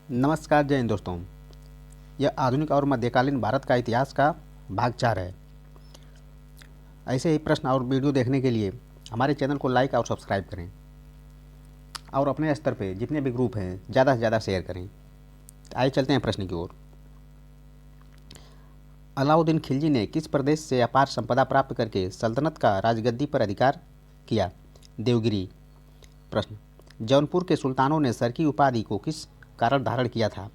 नमस्कार, जय हिंद दोस्तों। यह आधुनिक और मध्यकालीन भारत का इतिहास का भाग 4 है। ऐसे ही प्रश्न और वीडियो देखने के लिए हमारे चैनल को लाइक और सब्सक्राइब करें और अपने स्तर पे जितने भी ग्रुप हैं ज़्यादा से ज़्यादा शेयर करें। आइए चलते हैं प्रश्न की ओर। अलाउद्दीन खिलजी ने किस प्रदेश से अपार संपदा प्राप्त करके सल्तनत का राजगद्दी पर अधिकार किया? देवगिरी। प्रश्न, जौनपुर के सुल्तानों ने सर की उपाधि को किस कारण धारण किया था?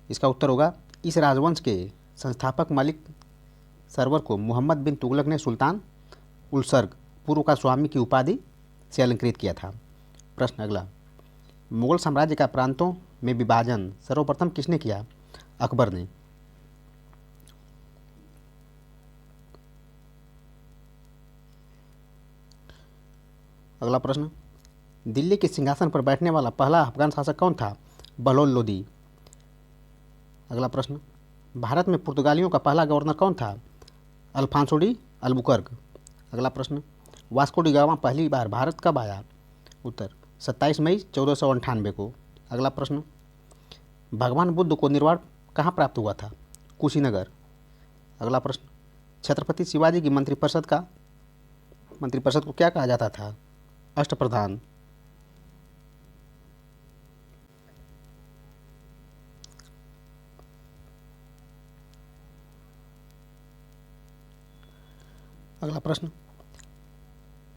इसका उत्तर होगा, इस राजवंश के संस्थापक मलिक सरवर को मोहम्मद बिन तुगलक ने सुल्तान उलसर्ग पूर्व का स्वामी की उपाधि से अलंकृत किया था। प्रश्न अगला, मुगल साम्राज्य का प्रांतों में विभाजन सर्वप्रथम किसने किया? अकबर ने। अगला प्रश्न, दिल्ली के सिंहासन पर बैठने वाला पहला अफगान शासक कौन था? बहलोल लोदी। अगला प्रश्न, भारत में पुर्तगालियों का पहला गवर्नर कौन था? Afonso de Albuquerque. अगला प्रश्न, वास्को डी गामा पहली बार भारत कब आया? उत्तर, 27 मई 1498 को। अगला प्रश्न, भगवान बुद्ध को निर्वाण कहाँ प्राप्त हुआ था? कुशीनगर। अगला प्रश्न, छत्रपति शिवाजी की मंत्रिपरिषद को क्या कहा जाता था? अष्टप्रधान। अगला प्रश्न,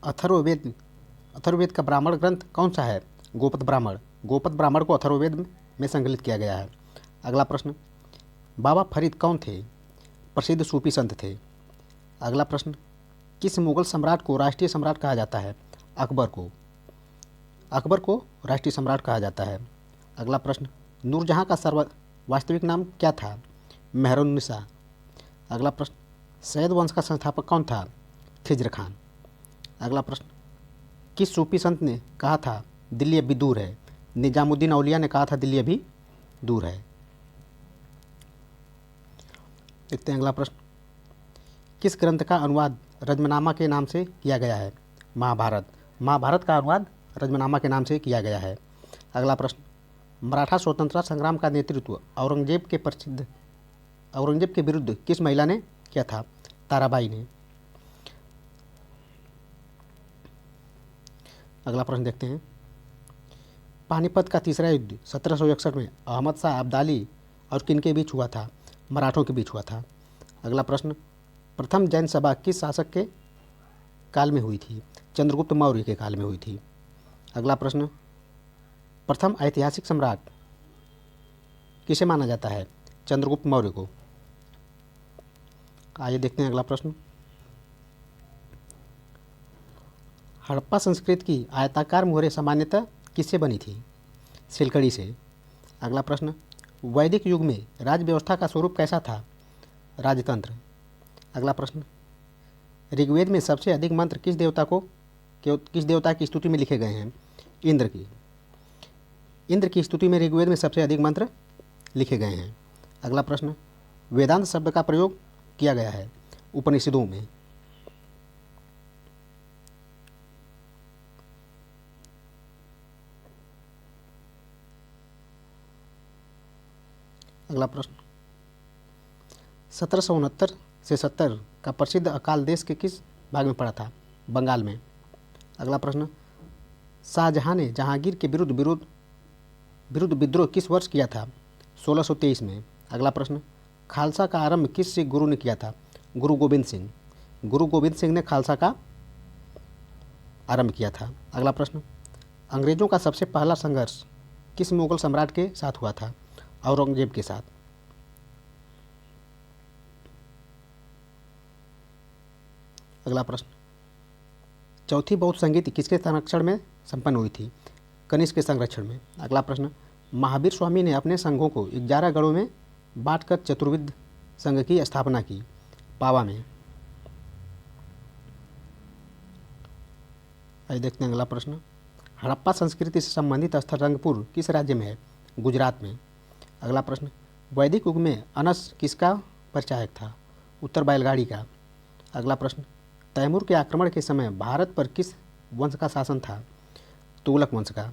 अथर्ववेद का ब्राह्मण ग्रंथ कौन सा है? गोपद ब्राह्मण। गोपद ब्राह्मण को अथर्ववेद में संकलित किया गया है। अगला प्रश्न, बाबा फरीद कौन थे? प्रसिद्ध सूफी संत थे। अगला प्रश्न, किस मुगल सम्राट को राष्ट्रीय सम्राट कहा जाता है? अकबर को। अकबर को राष्ट्रीय सम्राट कहा जाता है। अगला प्रश्न, नूरजहाँ का वास्तविक नाम क्या था? मेहरुन्निसा। अगला प्रश्न, सैयद वंश का संस्थापक कौन था? खिज्र खान। अगला प्रश्न, किस सूफी संत ने कहा था दिल्ली अभी दूर है? निजामुद्दीन औलिया ने कहा था दिल्ली अभी दूर है। देखते हैं अगला प्रश्न, किस ग्रंथ का अनुवाद रजमनामा के नाम से किया गया है? महाभारत। महाभारत का अनुवाद रजमनामा के नाम से किया गया है। अगला प्रश्न, मराठा स्वतंत्रता संग्राम का नेतृत्व औरंगजेब के विरुद्ध किस महिला ने किया था? ताराबाई ने। अगला प्रश्न देखते हैं, पानीपत का तीसरा युद्ध 1761 में अहमद शाह अब्दाली और किनके बीच हुआ था? मराठों के बीच हुआ था। अगला प्रश्न, प्रथम जैन सभा किस शासक के काल में हुई थी? चंद्रगुप्त मौर्य के काल में हुई थी। अगला प्रश्न, प्रथम ऐतिहासिक सम्राट किसे माना जाता है? चंद्रगुप्त मौर्य को। आइए देखते हैं अगला प्रश्न, हड़प्पा संस्कृति की आयताकार मोहरें सामान्यतः किससे बनी थी? सिलकड़ी से। अगला प्रश्न, वैदिक युग में राज्य व्यवस्था का स्वरूप कैसा था? राजतंत्र। अगला प्रश्न, ऋग्वेद में सबसे अधिक मंत्र किस देवता की स्तुति में लिखे गए हैं? इंद्र की। इंद्र की स्तुति में ऋग्वेद में सबसे अधिक मंत्र लिखे गए हैं। अगला प्रश्न, वेदांत शब्द का प्रयोग किया गया है उपनिषदों में। अगला प्रश्न, 1769 से 70 का प्रसिद्ध अकाल देश के किस भाग में पड़ा था? बंगाल में। अगला प्रश्न, शाहजहां ने जहांगीर के विरुद्ध विद्रोह किस वर्ष किया था? 1623 में। अगला प्रश्न, खालसा का आरंभ किस सिख गुरु ने किया था? गुरु गोविंद सिंह। गुरु गोविंद सिंह ने खालसा का आरंभ किया था। अगला प्रश्न, अंग्रेजों का सबसे पहला संघर्ष किस मुगल सम्राट के साथ हुआ था? औरंगजेब के साथ। अगला प्रश्न, चौथी बौद्ध संगीति किसके संरक्षण में संपन्न हुई थी? कनिष्क के संरक्षण में। अगला प्रश्न, महावीर स्वामी ने अपने संघों को 11 गणों में बांटकर चतुर्विध संघ की स्थापना की, पावा में। आइए देखते हैं अगला प्रश्न, हड़प्पा संस्कृति से संबंधित स्थल रंगपुर किस राज्य में है? गुजरात में। अगला प्रश्न, वैदिक युग में अनस किसका परिचायक था? उत्तर बैलगाड़ी का। अगला प्रश्न, तैमूर के आक्रमण के समय भारत पर किस वंश का शासन था? तुगलक वंश का।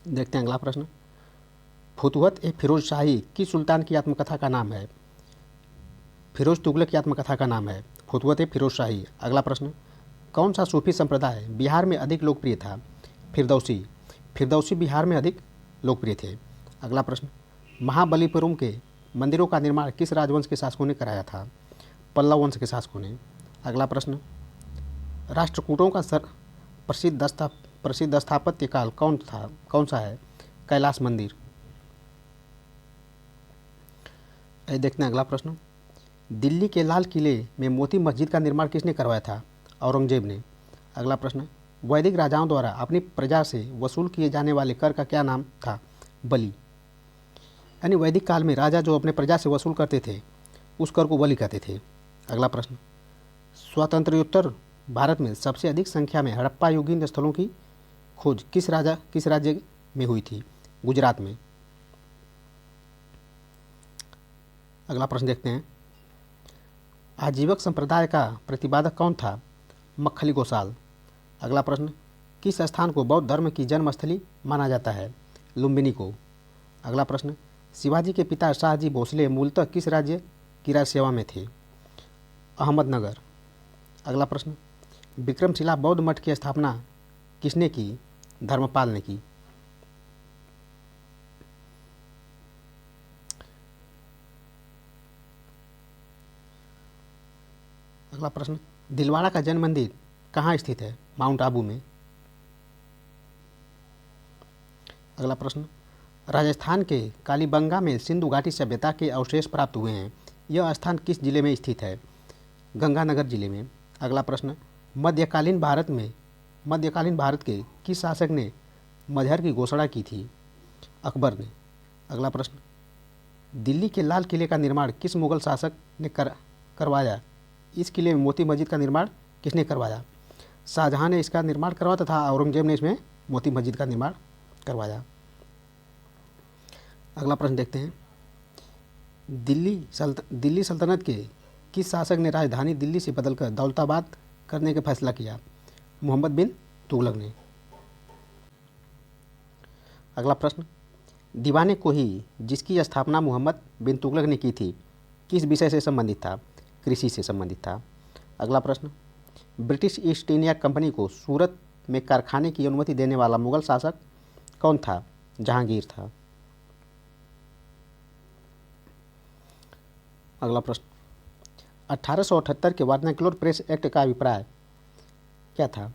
देखते हैं अगला प्रश्न। फुतुहत ए फिरोज शाही किस सुल्तान की आत्मकथा का नाम है? फिरोज तुगलक की आत्मकथा का नाम है फुतुहत ए फिरोज शाही। अगला प्रश्न। कौन सा सूफी संप्रदाय बिहार में अधिक लोकप्रिय था? फिरदौसी। फिरदौसी बिहार में अधिक लोकप्रिय थे। अगला प्रश्न। महाबलीपुरम के मंदिरों का निर्माण किस राजवंश के शासकों ने कराया था? पल्लव वंश के शासकों ने। अगला प्रश्न। राष्ट्रकूटों का प्रसिद्ध स्थापत्य काल कौन सा है? कैलाश मंदिर। देखते हैं अगला प्रश्न। दिल्ली के लाल किले में मोती मस्जिद का निर्माण किसने करवाया था? औरंगजेब ने। अगला प्रश्न। वैदिक राजाओं द्वारा अपनी प्रजा से वसूल किए जाने वाले कर का क्या नाम था? बलि। यानी वैदिक काल में राजा जो अपने प्रजा से वसूल करते थे उस कर को बलि कहते थे। अगला प्रश्न। स्वातंत्र्योत्तर भारत में सबसे अधिक संख्या में हड़प्पा युगीन स्थलों की खोज किस राज्य में हुई थी? गुजरात में। अगला प्रश्न देखते हैं। आजीवक संप्रदाय का प्रतिपादक कौन था? मक्खली गोसाल। अगला प्रश्न। किस स्थान को बौद्ध धर्म की जन्मस्थली माना जाता है? लुम्बिनी को। अगला प्रश्न। शिवाजी के पिता शाहजी भोसले मूलतः किस राज्य की राज सेवा में थे? अहमदनगर। अगला प्रश्न। विक्रमशिला बौद्ध मठ की स्थापना किसने की? धर्मपाल ने की। अगला प्रश्न। दिलवाड़ा का जैन मंदिर कहाँ स्थित है? माउंट आबू में। अगला प्रश्न। राजस्थान के कालीबंगा में सिंधु घाटी सभ्यता के अवशेष प्राप्त हुए हैं। यह स्थान किस जिले में स्थित है? गंगानगर जिले में। अगला प्रश्न। मध्यकालीन भारत के किस शासक ने मजहर की घोषणा की थी? अकबर ने। अगला प्रश्न। दिल्ली के लाल किले का निर्माण किस मुगल शासक ने करवाया? इस किले में मोती मस्जिद का निर्माण किसने करवाया? शाहजहां ने इसका निर्माण करवाया तथा औरंगजेब ने इसमें मोती मस्जिद का निर्माण करवाया। अगला प्रश्न देखते हैं। दिल्ली सल्तनत के किस शासक ने राजधानी दिल्ली से बदलकर दौलताबाद करने का फैसला किया? मोहम्मद बिन तुगलक ने। अगला प्रश्न। दीवाने कोही जिसकी स्थापना मोहम्मद बिन तुगलक ने की थी किस विषय से संबंधित था? कृषि से संबंधित था। अगला प्रश्न। ब्रिटिश ईस्ट इंडिया कंपनी को सूरत में कारखाने की अनुमति देने वाला मुगल शासक कौन था? जहांगीर था। अगला प्रश्न। 1878 के वर्नाक्युलर प्रेस एक्ट का अभिप्राय क्या था?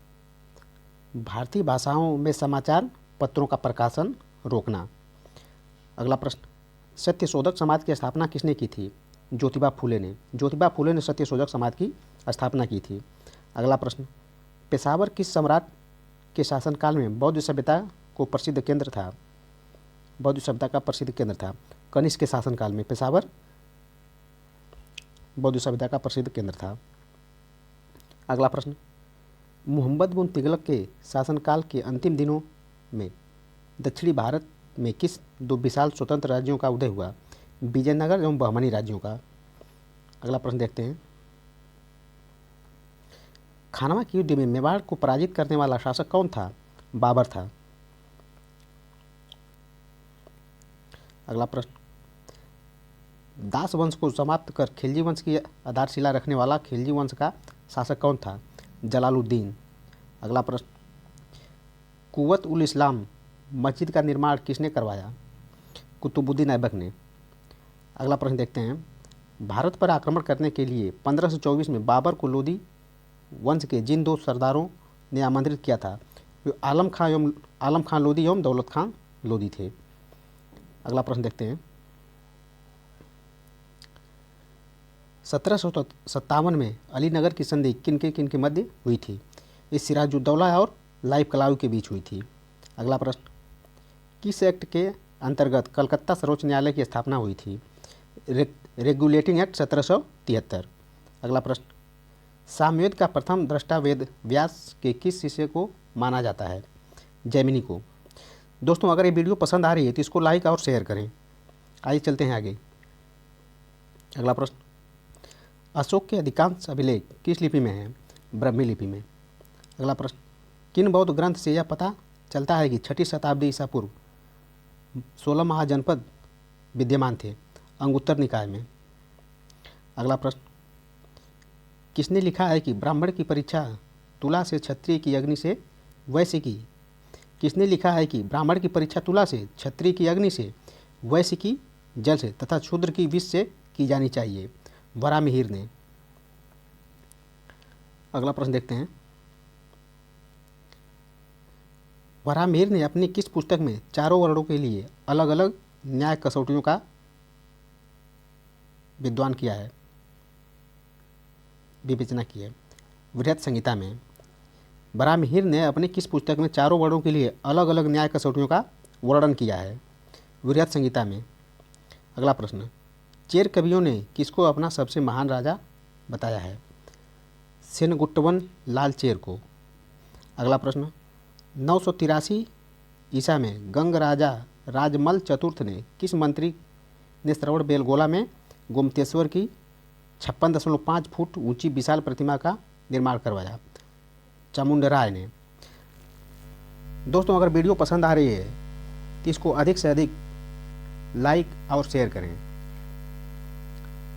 भारतीय भाषाओं में समाचार पत्रों का प्रकाशन रोकना। अगला प्रश्न। सत्यशोधक समाज की स्थापना किसने की थी? ज्योतिबा फूले ने। ज्योतिबा फूले ने सत्यशोधक समाज की स्थापना की थी। अगला प्रश्न। पेशावर किस सम्राट के शासनकाल में बौद्ध सभ्यता को प्रसिद्ध केंद्र था? बौद्ध सभ्यता का प्रसिद्ध केंद्र था। कनिष्क के शासनकाल में पेशावर बौद्ध सभ्यता का प्रसिद्ध केंद्र था। अगला प्रश्न। मोहम्मद बिन तुगलक के शासनकाल के अंतिम दिनों में दक्षिणी भारत में किस दो विशाल स्वतंत्र राज्यों का उदय हुआ? विजयनगर एवं बहमनी राज्यों का। अगला प्रश्न देखते हैं। खानवा के युद्ध में मेवाड़ को पराजित करने वाला शासक कौन था? बाबर था। अगला प्रश्न। दास वंश को समाप्त कर खिलजी वंश की आधारशिला रखने वाला खिलजी वंश का शासक कौन था? जलालुद्दीन। अगला प्रश्न। कुव्वत उल इस्लाम मस्जिद का निर्माण किसने करवाया? कुतुबुद्दीन ऐबक ने। अगला प्रश्न देखते हैं। भारत पर आक्रमण करने के लिए 1524 में बाबर को लोदी वंश के जिन दो सरदारों ने आमंत्रित किया था वे आलम खां लोदी एवं दौलत खां लोदी थे। अगला प्रश्न देखते हैं। 1757 में अलीनगर की संधि किन के मध्य हुई थी? इस सिराजुद्दौला और लाइफ कलाऊ के बीच हुई थी। अगला प्रश्न। किस एक्ट के अंतर्गत कलकत्ता सर्वोच्च न्यायालय की स्थापना हुई थी? Regulating act 1773। अगला प्रश्न। सामवेद का प्रथम दृष्टा वेद व्यास के किस शिष्य को माना जाता है? जैमिनी को। दोस्तों अगर ये वीडियो पसंद आ रही है तो इसको लाइक और शेयर करें। आइए चलते हैं आगे। अगला प्रश्न। अशोक के अधिकांश अभिलेख किस लिपि में हैं? ब्राह्मी लिपि में। अगला प्रश्न। किन बौद्ध ग्रंथ से यह पता चलता है कि 6ठी शताब्दी ईसा पूर्व 16 महाजनपद विद्यमान थे अंगुत्तर निकाय में। अगला प्रश्न, किसने लिखा है कि ब्राह्मण की परीक्षा तुला से, क्षत्रिय की अग्नि से, वैश्य की? किसने लिखा है कि ब्राह्मण की परीक्षा तुला से, क्षत्रिय की अग्नि से, वैश्य की जल से तथा शूद्र की विष से की जानी चाहिए? वराहमिहिर ने। अगला प्रश्न देखते हैं, वराहमिहिर ने अपनी किस पुस्तक में चारों वर्णों के लिए अलग अलग न्याय कसौटियों का विद्वान किया है, विवेचना की है? बृहत् संहिता में। वराहमिहिर ने अपनी किस पुस्तक में चारों वर्णों के लिए अलग अलग न्याय कसौटियों का वर्णन किया है? बृहत् संहिता में। अगला प्रश्न, चेर कवियों ने किसको अपना सबसे महान राजा बताया है? सेनगुट्टवन लाल चेर को। अगला प्रश्न, 983 ईसा में गंग राजा राजमल चतुर्थ ने किस मंत्री ने श्रवण बेलगोला में गोमतेश्वर की 56.5 फुट ऊंची विशाल प्रतिमा का निर्माण करवाया? चामुंडराय ने। दोस्तों, अगर वीडियो पसंद आ रही है तो इसको अधिक से अधिक लाइक और शेयर करें।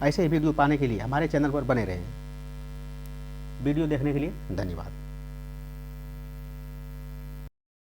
ऐसे ही वीडियो पाने के लिए हमारे चैनल पर बने रहें। वीडियो देखने के लिए धन्यवाद।